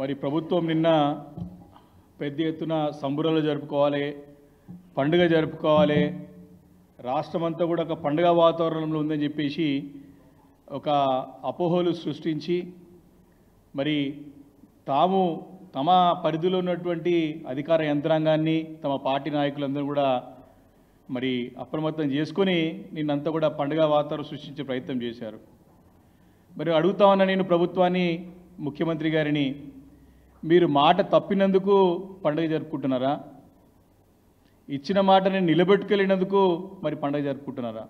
మరి ప్రభుత్వం నిన్న పెద్ద ఎత్తున సంబరాలు జరుపుకోవాలి, పండుగ జరుపుకోవాలి, రాష్ట్రమంతా కూడా ఒక పండుగ వాతావరణంలో ఉందని చెప్పేసి ఒక అపోహలు సృష్టించి మరి తమ పరిధిలో ఉన్నటువంటి అధికార యంత్రాంగాన్ని తమ పార్టీ నాయకులందరూ కూడా మరి అప్రమత్తం చేసుకొని నిన్నంతా కూడా పండుగ వాతావరణం సృష్టించే ప్రయత్నం చేశారు. మరి అడుగుతా ఉన్నా నేను ప్రభుత్వాన్ని, ముఖ్యమంత్రి గారిని, మీరు మాట తప్పినందుకు పండుగ జరుపుకుంటున్నారా? ఇచ్చిన మాటని నిలబెట్టుకెళ్ళినందుకు మరి పండుగ జరుపుకుంటున్నారా?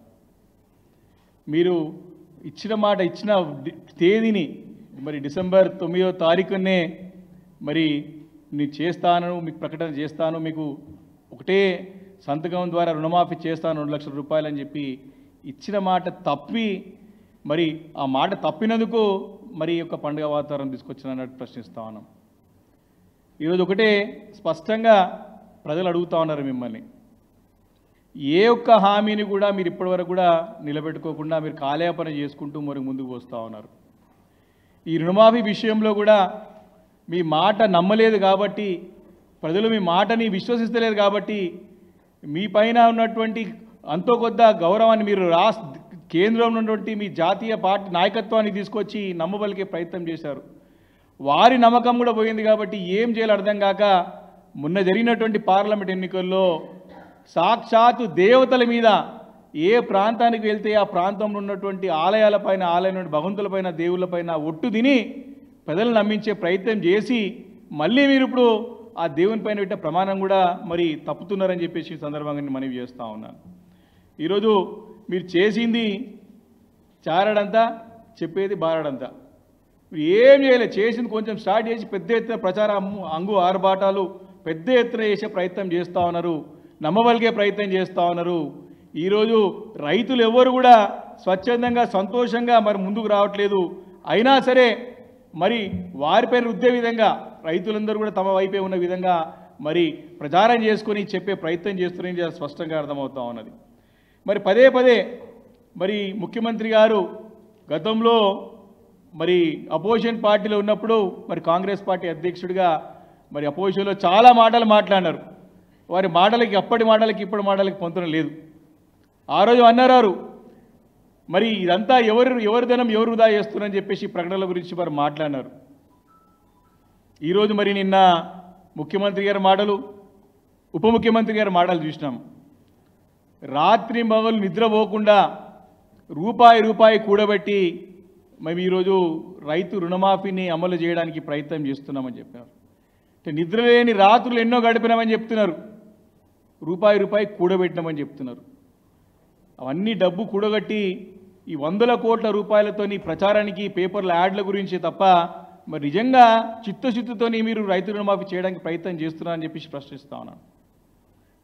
మీరు ఇచ్చిన మాట, ఇచ్చిన తేదీని మరి డిసెంబర్ 9వ తారీఖునే మరి నేను చేస్తాను, మీకు ప్రకటన చేస్తాను, మీకు ఒకటే సంతకం ద్వారా రుణమాఫీ చేస్తాను 2 లక్షల రూపాయలు అని చెప్పి ఇచ్చిన మాట తప్పి మరి ఆ మాట తప్పినందుకు మరి యొక్క పండుగ వాతావరణం తీసుకొచ్చినట్టు ప్రశ్నిస్తా ఉన్నాం. ఈరోజు ఒకటే స్పష్టంగా ప్రజలు అడుగుతూ ఉన్నారు మిమ్మల్ని, ఏ ఒక్క హామీని కూడా మీరు ఇప్పటివరకు కూడా నిలబెట్టుకోకుండా మీరు కాలయాపన చేసుకుంటూ మరి ముందుకు వస్తూ ఉన్నారు. ఈ రుణమాఫీ విషయంలో కూడా మీ మాట నమ్మలేదు కాబట్టి, ప్రజలు మీ మాటని విశ్వసిస్తలేదు కాబట్టి, మీ పైన ఉన్నటువంటి అంతో కొద్ద గౌరవాన్ని మీరు కేంద్రంలో ఉన్నటువంటి మీ జాతీయ పార్టీ నాయకత్వాన్ని తీసుకొచ్చి నమ్మబలికే ప్రయత్నం చేశారు. వారి నమ్మకం కూడా పోయింది కాబట్టి ఏం చేయాలో అర్థం కాక మొన్న జరిగినటువంటి పార్లమెంట్ ఎన్నికల్లో సాక్షాత్తు దేవతల మీద ఏ ప్రాంతానికి వెళ్తే ఆ ప్రాంతంలో ఉన్నటువంటి ఆలయాలపైన, భగవంతులపైన, దేవుళ్ళపైన ఒట్టు తిని ప్రజలను నమ్మించే ప్రయత్నం చేసి మళ్ళీ మీరు ఇప్పుడు ఆ దేవుని పైన పెట్టే ప్రమాణం కూడా మరి తప్పుతున్నారని చెప్పేసి ఈ సందర్భంగా నేను మనవి చేస్తూ ఉన్నాను. ఈరోజు మీరు చేసింది చారడంతా, చెప్పేది బారడంతా. మీరు ఏం చేయలేదు, చేసింది కొంచెం స్టార్ట్ చేసి పెద్ద ఎత్తున ప్రచార ఆర్భాటాలు పెద్ద ఎత్తున చేసే ప్రయత్నం చేస్తూ ఉన్నారు, నమ్మబలిగే ప్రయత్నం చేస్తూ ఉన్నారు. ఈరోజు రైతులు ఎవరు కూడా స్వచ్ఛందంగా సంతోషంగా మరి ముందుకు రావట్లేదు. అయినా సరే మరి వారిపైన రుద్దే విధంగా రైతులందరూ కూడా తమ వైపే ఉన్న విధంగా మరి ప్రచారం చేసుకొని చెప్పే ప్రయత్నం చేస్తున్నారని స్పష్టంగా అర్థమవుతూ ఉన్నది. మరి పదే పదే మరి ముఖ్యమంత్రి గారు గతంలో మరి అపోజిషన్ పార్టీలో ఉన్నప్పుడు మరి కాంగ్రెస్ పార్టీ అధ్యక్షుడిగా మరి అపోజిషన్లో చాలా మాటలు మాట్లాడినారు. వారి మాటలకి, అప్పటి మాటలకి ఇప్పటి మాటలకి పొంతన లేదు. ఆ రోజు అన్నారు మరి ఇదంతా ఎవరి ధనం ఎవరు వృధా చేస్తున్నారని చెప్పేసి ప్రకటనల గురించి వారు మాట్లాడినారు. ఈరోజు మరి నిన్న ముఖ్యమంత్రి గారి మాటలు, ఉప ముఖ్యమంత్రి గారి మాటలు చూసినాం. రాత్రి మగలు నిద్రపోకుండా రూపాయి కూడబెట్టి మేము ఈరోజు రైతు రుణమాఫీని అమలు చేయడానికి ప్రయత్నం చేస్తున్నామని చెప్పారు. అంటే నిద్రలేని రాత్రులు ఎన్నో గడిపినామని చెప్తున్నారు, రూపాయి కూడబెట్టినామని చెప్తున్నారు. అవన్నీ డబ్బు కూడగట్టి ఈ 100 కోట్ల రూపాయలతోని ప్రచారానికి, పేపర్ల యాడ్ల గురించి తప్ప మరి నిజంగా చిత్తశుద్ధితోని మీరు రైతు రుణమాఫీ చేయడానికి ప్రయత్నం చేస్తున్నారని చెప్పేసి ప్రశ్నిస్తా ఉన్నాను.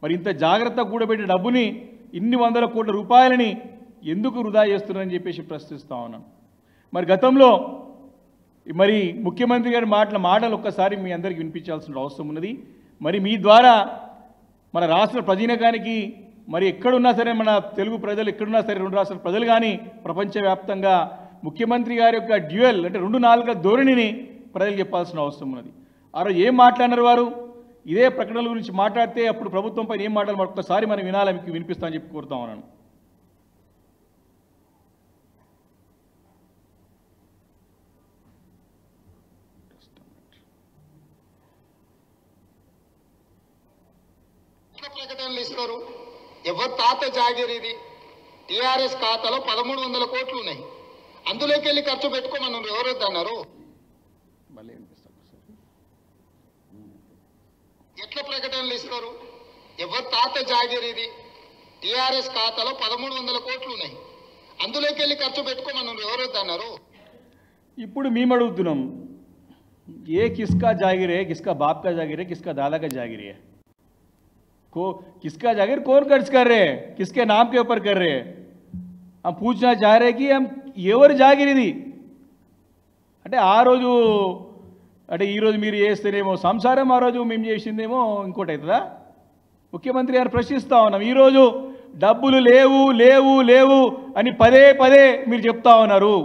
మరి ఇంత జాగ్రత్త కూడబెట్టే డబ్బుని, ఇన్ని 100 కోట్ల రూపాయలని ఎందుకు వృధా చేస్తున్నారని చెప్పేసి ప్రశ్నిస్తా ఉన్నాను. మరి గతంలో మరి ముఖ్యమంత్రి గారి మాటలు ఒక్కసారి మీ అందరికీ వినిపించాల్సిన అవసరం ఉన్నది. మరి మీ ద్వారా మన రాష్ట్ర ప్రజానీకానికి మరి ఎక్కడున్నా సరే, మన తెలుగు ప్రజలు ఎక్కడున్నా సరే, 2 రాష్ట్రాల ప్రజలు కానీ ప్రపంచవ్యాప్తంగా ముఖ్యమంత్రి గారి యొక్క డ్యూయల్ అంటే 2 నాలుగుల ధోరణిని ప్రజలు చెప్పాల్సిన అవసరం ఉన్నది. ఆ రోజు ఏం మాట్లాడినారు వారు? ఇదే ప్రకటనల గురించి మాట్లాడితే అప్పుడు ప్రభుత్వం పైన ఏం మాట్లాడాలి ఒక్కసారి మనం వినాలి, మీకు వినిపిస్తామని చెప్పి కోరుతా ఉన్నాను. ప్రకటనలు ఇస్తారు. ఎవరు తాత జాగిరి ఇది? టీఆర్ఎస్ ఖాతాలో 1300 కోట్లు ఉన్నాయి, అందులోకి వెళ్ళి ఖర్చు పెట్టుకోమన్నారు. ఎవరొద్దు అన్నారు? ఎట్లా ప్రకటనలు ఇస్తారు? ఎవరు తాత జాగిరి ఇది? టీఆర్ఎస్ ఖాతాలో 1300 కోట్లు ఉన్నాయి, అందులోకి వెళ్ళి ఖర్చు పెట్టుకోమన్నారు. ఎవరొద్దు అన్నారు? ఇప్పుడు మేము అడుగుతున్నాం, ఏ కిస్కా జాగిరే, కిస్కా బాప్ కా జాగిరే, కిస్కా दादा का जागिर है? किसका जागिर कौन खर्च कर रहे हैं, किसके नाम के ऊपर कर रहे हैं? हम पूछना चाह रहे कि हम ఎవరు జాగిర్ ఇది అంటే ఆ రోజు అంటే ఈ రోజు మీరు చేస్తేనేమో సంసారం, ఆ రోజు మేము చేసిందేమో ఇంకోటి అవుతుందా? ముఖ్యమంత్రి గారు ప్రశ్నిస్తా ఉన్నాం. ఈరోజు డబ్బులు లేవు లేవు లేవు అని పదే పదే మీరు చెప్తా ఉన్నారు.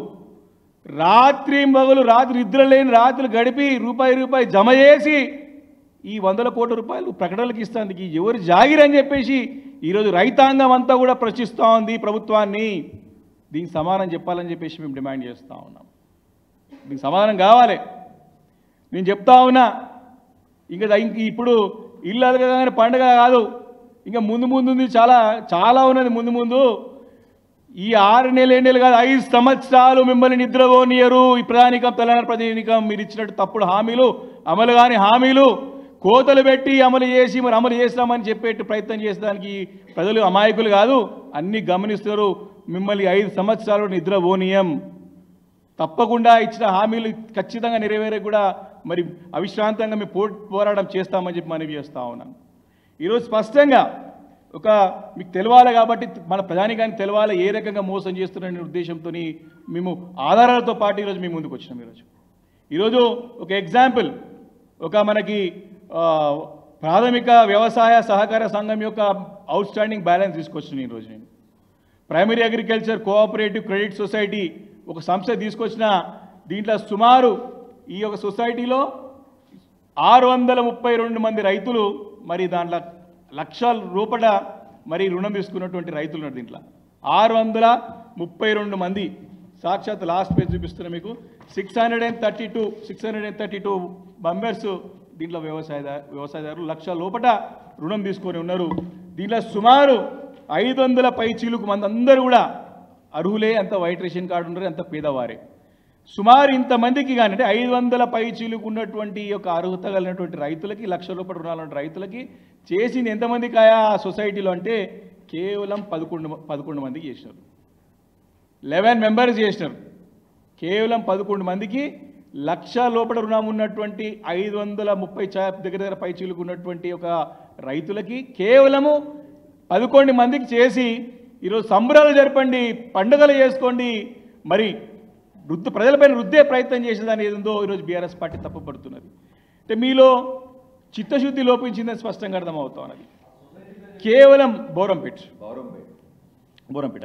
రాత్రి నిద్ర లేని రాత్రులు గడిపి రూపాయి జమ చేసి ఈ 100 కోట్ల రూపాయలు ప్రకటనలకు ఇస్తానికి ఎవరు జాగిరని చెప్పేసి ఈరోజు రైతాంగం అంతా కూడా ప్రశ్నిస్తూ ఉంది ప్రభుత్వాన్ని. దీనికి సమాధానం చెప్పాలని చెప్పేసి మేము డిమాండ్ చేస్తూ ఉన్నాం. దీనికి సమాధానం కావాలి. నేను చెప్తా ఉన్నా, ఇంక ఇప్పుడు ఇల్లు అడగగానే పండుగ కాదు, ఇంకా ముందు చాలా ఉన్నది ముందు. ఈ 6 నెలలు 7 నెలలు కాదు, 5 సంవత్సరాలు మిమ్మల్ని నిద్రపోనియరు. ఈ ప్రధానికం తెలంగాణ ప్రతినిధికం మీరు ఇచ్చినట్టు తప్పుడు హామీలు, అమలు కాని హామీలు కోతలు పెట్టి అమలు చేసి మరి అమలు చేస్తామని చెప్పేట్టు ప్రయత్నం చేసేదానికి ప్రజలు అమాయకులు కాదు, అన్నీ గమనిస్తున్నారు. మిమ్మల్ని 5 సంవత్సరాలు నిద్రపోనీయం. తప్పకుండా ఇచ్చిన హామీలు ఖచ్చితంగా నెరవేరే కూడా మరి అవిశ్రాంతంగా మేము పోరాటం చేస్తామని చెప్పి మనవి చేస్తూ ఉన్నాను. ఈరోజు స్పష్టంగా మీకు తెలవాలి కాబట్టి మన ప్రధానికానికి తెలవాలి ఏ రకంగా మోసం చేస్తున్నారనే ఉద్దేశంతో మేము ఆధారాలతో పాటు ఈరోజు మేము ముందుకు వచ్చినాం. ఈరోజు ఒక ఎగ్జాంపుల్, మనకి ప్రాథమిక వ్యవసాయ సహకార సంఘం యొక్క అవుట్ స్టాండింగ్ బ్యాలెన్స్ తీసుకొచ్చినాను ఈరోజు నేను. Primary agriculture cooperative credit society ఒక సంస్థ తీసుకొచ్చిన. దీంట్లో సుమారు ఈ యొక్క సొసైటీలో 632 మంది రైతులు మరి దాంట్లో లక్షల రూపాయల మరి రుణం తీసుకున్నటువంటి రైతులు ఉన్నారు. దీంట్లో 632 మంది. సాక్షాత్ లాస్ట్ పేజ్ చూపిస్తున్నా మీకు. 632 మెంబర్స్ దీంట్లో వ్యవసాయదారులు లక్ష లోపల రుణం తీసుకొని ఉన్నారు. దీంట్లో సుమారు 500 పైచీలకు మంది అందరూ కూడా అర్హులే, అంత వైట్ రేషన్ కార్డు ఉన్నారు, అంత పేదవారే. సుమారు ఇంతమందికి కానీ అంటే 500 పైచీలకు ఉన్నటువంటి యొక్క అర్హత కలిగినటువంటి రైతులకి, లక్ష రూపాయల రుణాలు రైతులకి చేసింది ఎంతమందికి ఆ సొసైటీలో అంటే కేవలం 11 మందికి చేసినారు. 11 మెంబర్స్ చేసినారు. కేవలం 11 మందికి లక్ష లోపల రుణం ఉన్నటువంటి 530 దగ్గర పైచీలకు ఉన్నటువంటి ఒక రైతులకి కేవలము 11 మందికి చేసి ఈరోజు సంబరాలు జరపండి, పండుగలు చేసుకోండి, మరి ప్రజలపైన రుద్దే ప్రయత్నం చేసేదాన్ని ఏదో ఈరోజు బీఆర్ఎస్ పార్టీ తప్పుపడుతున్నది. అంటే మీలో చిత్తశుద్ధి లోపించిందని స్పష్టంగా అర్థమవుతా ఉన్నది. కేవలం బోరంపేట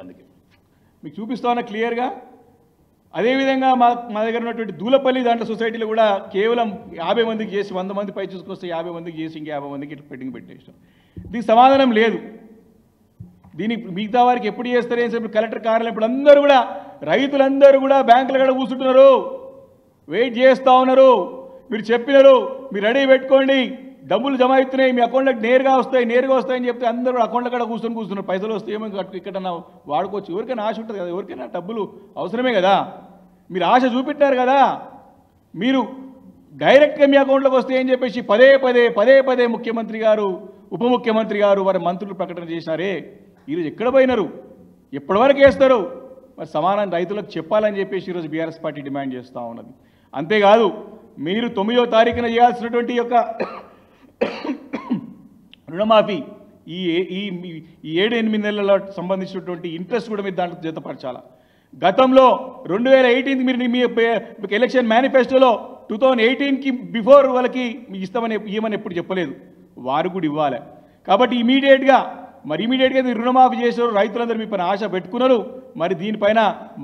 అందుకే మీకు చూపిస్తా ఉన్నా క్లియర్గా. అదేవిధంగా మా దగ్గర ఉన్నటువంటి దూలపల్లి దాంట్లో సొసైటీలో కూడా కేవలం 50 మందికి చేసి 100 మంది పై చూసుకొస్తే 50 మందికి చేసి ఇంకా 50 మందికి ఇట్లా పెండింగ్ పెట్టేసాం. దీనికి సమాధానం లేదు. దీనికి మిగతా వారికి ఎప్పుడు చేస్తారేం చెప్పి కలెక్టర్ కార్యాలయం ఇప్పుడు అందరూ కూడా రైతులందరూ కూడా బ్యాంకులు కూడా కూర్చుంటున్నారు, వెయిట్ చేస్తూ ఉన్నారు. మీరు చెప్పినారు, మీరు రెడీ పెట్టుకోండి, డబ్బులు జమ అవుతున్నాయి, మీ అకౌంట్లోకి నేరుగా వస్తాయని చెప్తే అందరూ అకౌంట్లో కూడా కూర్చున్నారు. పైసలు వస్తే ఏమో ఇక్కడ వాడుకోవచ్చు. ఎవరికైనా ఆశ ఉంటుంది కదా, ఎవరికైనా డబ్బులు అవసరమే కదా. మీరు ఆశ చూపెట్టారు కదా, మీరు డైరెక్ట్గా మీ అకౌంట్లోకి వస్తే అని చెప్పేసి పదే ముఖ్యమంత్రి గారు, ఉప ముఖ్యమంత్రి గారు, వారి మంత్రులు ప్రకటన చేసినారే. ఈరోజు ఎక్కడ పోయినారు, ఎప్పటివరకు వేస్తారు? మరి సమానం రైతులకు చెప్పాలని చెప్పేసి ఈరోజు బీఆర్ఎస్ పార్టీ డిమాండ్ చేస్తూ ఉన్నది. అంతేకాదు మీరు 9వ తారీఖున చేయాల్సినటువంటి యొక్క రుణమాఫీ ఈ 7-8 నెలల సంబంధించినటువంటి ఇంట్రెస్ట్ కూడా మీరు దాంట్లో జతపరచాలా. గతంలో 2018 మీరు మీ ఎలక్షన్ మేనిఫెస్టోలో 2018కి బిఫోర్ వాళ్ళకి ఇవ్వమని ఎప్పుడు చెప్పలేదు, వారు కూడా ఇవ్వాలి. కాబట్టి ఇమీడియట్గా మీరు రుణమాఫీ చేశారు, రైతులందరూ మీ పైన ఆశ పెట్టుకున్నారు. మరి దీనిపైన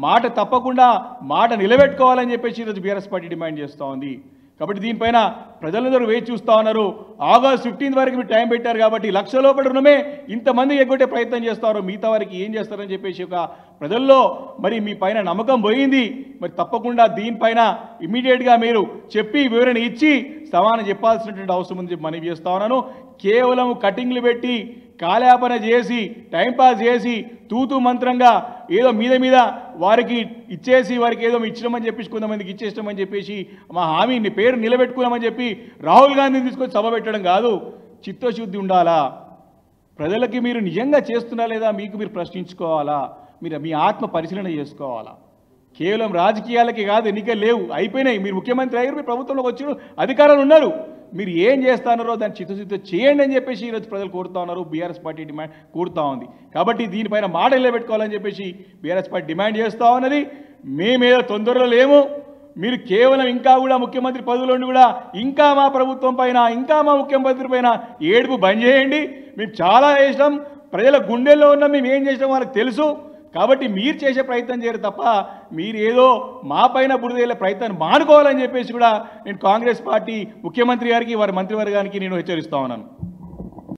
మాట తప్పకుండా మాట నిలబెట్టుకోవాలని చెప్పేసి ఈరోజు బీఆర్ఎస్ పార్టీ డిమాండ్ చేస్తూ ఉంది. కాబట్టి దీనిపైన ప్రజలందరూ వేచి చూస్తూ ఉన్నారు. ఆగస్ట్ 15 వరకు మీరు టైం పెట్టారు కాబట్టి లక్ష లోపల రుణమే ఇంతమంది ఎగ్గొట్టే ప్రయత్నం చేస్తారు, మిగతా వారికి ఏం చేస్తారని చెప్పేసి ఒక ప్రజల్లో మరి మీ పైన నమ్మకం పోయింది. మరి తప్పకుండా దీనిపైన ఇమీడియట్గా మీరు చెప్పి వివరణ ఇచ్చి సమానం చెప్పాల్సినటువంటి అవసరం ఉంది చెప్పి మనవి చేస్తా ఉన్నాను. కేవలం కటింగ్లు పెట్టి కాలయాపన చేసి టైంపాస్ చేసి తూతూ మంత్రంగా ఏదో మీద వారికి ఇచ్చేసి వారికి ఏదో ఇచ్చినామని చెప్పేసి కొంతమందికి ఇచ్చేసినామని చెప్పేసి మా హామీని పేరు నిలబెట్టుకున్నామని చెప్పి రాహుల్ గాంధీని తీసుకొని సభ పెట్టడం కాదు. చిత్తశుద్ధి ఉండాలా. ప్రజలకి మీరు నిజంగా చేస్తున్నా లేదా మీకు మీరు ప్రశ్నించుకోవాలా, మీరు మీ ఆత్మ పరిశీలన చేసుకోవాలా. కేవలం రాజకీయాలకి కాదు, ఎన్నికలు లేవు, అయిపోయినాయి. మీరు ముఖ్యమంత్రి అయ్యారు, మీరు ప్రభుత్వంలోకి వచ్చి అధికారాలు ఉన్నారు, మీరు ఏం చేస్తున్నారో దాన్ని చిత్తశుద్ధితో చేయండి అని చెప్పేసి ఈరోజు ప్రజలు కోరుతా ఉన్నారు. బీఆర్ఎస్ పార్టీ డిమాండ్ కోరుతా ఉంది. కాబట్టి దీనిపైన మాట నిలబెట్టుకోవాలని చెప్పేసి బీఆర్ఎస్ పార్టీ డిమాండ్ చేస్తూ ఉన్నది. మేమేదో తొందరలో లేము. మీరు కేవలం ఇంకా కూడా ముఖ్యమంత్రి పదవిలో కూడా ఇంకా మా ప్రభుత్వం పైన ఇంకా మా ముఖ్యమంత్రి పైన ఏడుపు బంద్ చేయండి. మేము చాలా చేసినాం, ప్రజల గుండెల్లో ఉన్నాం, మేము ఏం చేసినాం వాళ్ళకి తెలుసు. కాబట్టి మీరు చేసే ప్రయత్నం చేయరు తప్ప మీరు ఏదో మా పైన బురదేలే ప్రయత్నాన్ని మానుకోవాలని చెప్పేసి కూడా నేను కాంగ్రెస్ పార్టీ ముఖ్యమంత్రి గారికి వారి మంత్రివర్గానికి నేను హెచ్చరిస్తా ఉన్నాను.